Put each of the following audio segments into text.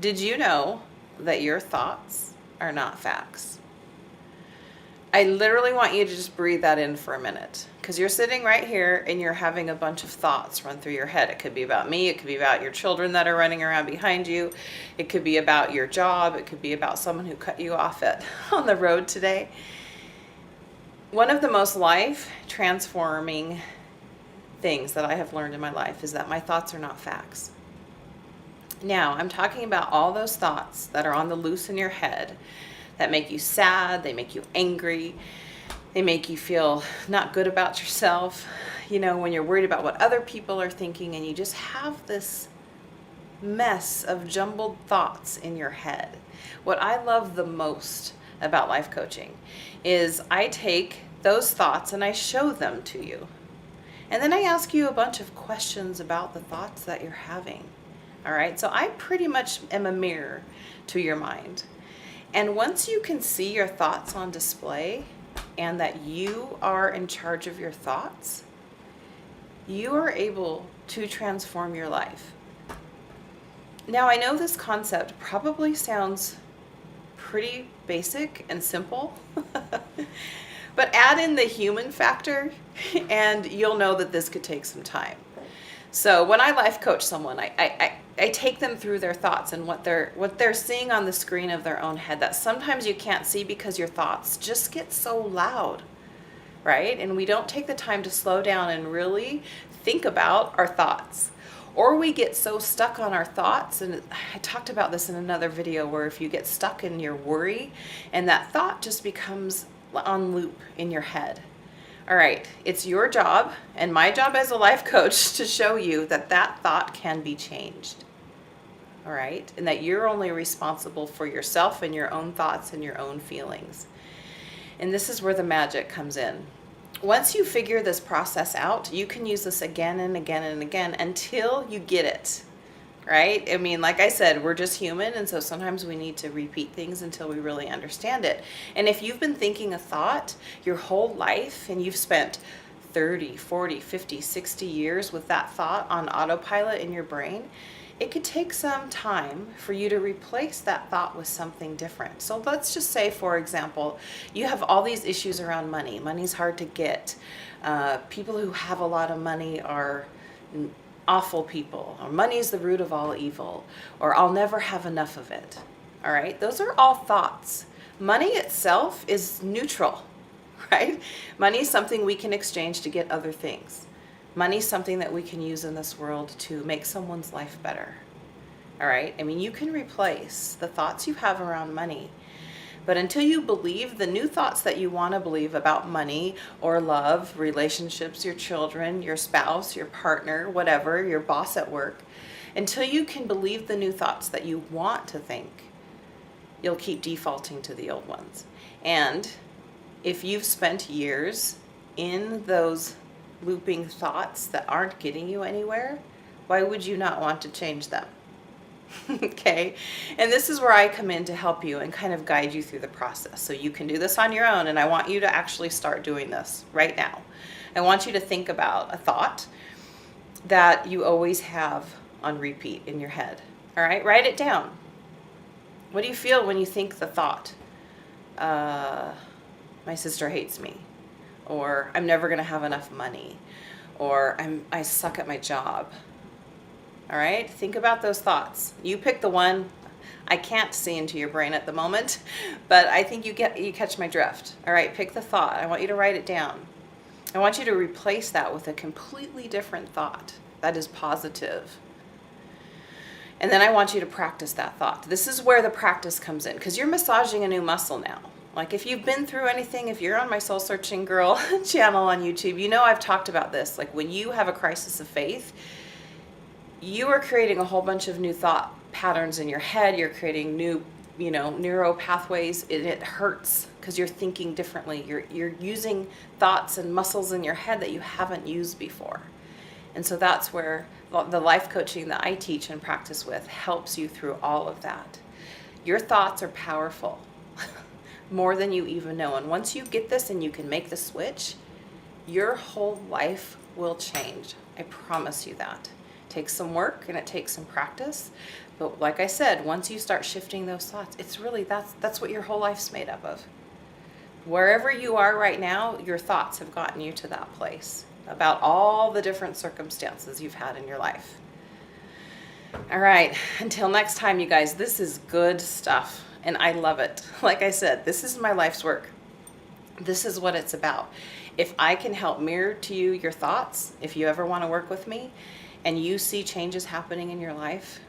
Did you know that your thoughts are not facts? I literally want you to just breathe that in for a minute, because you're sitting right here and you're having a bunch of thoughts run through your head. It could be about me. It could be about your children that are running around behind you. It could be about your job. It could be about someone who cut you off on the road today. One of the most life transforming things that I have learned in my life is that my thoughts are not facts. Now, I'm talking about all those thoughts that are on the loose in your head that make you sad, they make you angry, they make you feel not good about yourself, when you're worried about what other people are thinking, and you just have this mess of jumbled thoughts in your head. What I love the most about life coaching is I take those thoughts and I show them to you. And then I ask you a bunch of questions about the thoughts that you're having. All right, so I pretty much am a mirror to your mind. And once you can see your thoughts on display and that you are in charge of your thoughts, you are able to transform your life. Now, I know this concept probably sounds pretty basic and simple, but add in the human factor and you'll know that this could take some time. So when I life coach someone, I take them through their thoughts and what they're seeing on the screen of their own head that sometimes you can't see because your thoughts just get so loud, right? And we don't take the time to slow down and really think about our thoughts. Or we get so stuck on our thoughts, and I talked about this in another video, where if you get stuck in your worry and that thought just becomes on loop in your head. All right, it's your job and my job as a life coach to show you that that thought can be changed. All right, and that you're only responsible for yourself and your own thoughts and your own feelings. And this is where the magic comes in. Once you figure this process out, you can use this again and again and again until you get it. Right? I mean, like I said, we're just human, and so sometimes we need to repeat things until we really understand it. And if you've been thinking a thought your whole life and you've spent 30, 40, 50, 60 years with that thought on autopilot in your brain, it could take some time for you to replace that thought with something different. So let's just say, for example, you have all these issues around money. Money's hard to get. People who have a lot of money are awful people, or money is the root of all evil, or I'll never have enough of it. All right, those are all thoughts. Money itself is neutral, right? Money is something we can exchange to get other things. Money is something that we can use in this world to make someone's life better. All right, I mean, you can replace the thoughts you have around money. But until you believe the new thoughts that you want to believe about money or love, relationships, your children, your spouse, your partner, whatever, your boss at work, until you can believe the new thoughts that you want to think, you'll keep defaulting to the old ones. And if you've spent years in those looping thoughts that aren't getting you anywhere, why would you not want to change them? Okay, and this is where I come in to help you and kind of guide you through the process. So you can do this on your own, and I want you to actually start doing this right now. I want you to think about a thought that you always have on repeat in your head. All right, write it down. What do you feel when you think the thought? My sister hates me, or I'm never going to have enough money, or I suck at my job. All right, think about those thoughts. You pick the one. I can't see into your brain at the moment, but I think you catch my drift. All right, pick the thought. I want you to write it down. I want you to replace that with a completely different thought that is positive. And then I want you to practice that thought. This is where the practice comes in, because you're massaging a new muscle now. Like if you've been through anything, if you're on my Soul Searching Girl channel on YouTube, you know I've talked about this. Like when you have a crisis of faith, you are creating a whole bunch of new thought patterns in your head. You're creating new, neuro pathways. It hurts because you're thinking differently. You're using thoughts and muscles in your head that you haven't used before. And so that's where the life coaching that I teach and practice with helps you through all of that. Your thoughts are powerful, more than you even know. And once you get this and you can make the switch, your whole life will change. I promise you that. It takes some work and it takes some practice, But like I said, once you start shifting those thoughts, it's really, that's what your whole life's made up of. Wherever you are right now, your thoughts have gotten you to that place about all the different circumstances you've had in your life. All right, until next time, you guys, this is good stuff, and I love it. Like I said, this is my life's work. This is what it's about. If I can help mirror to you your thoughts, if you ever want to work with me, and you see changes happening in your life,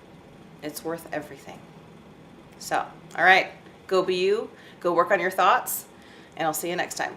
it's worth everything. So, all right, go be you, go work on your thoughts, and I'll see you next time.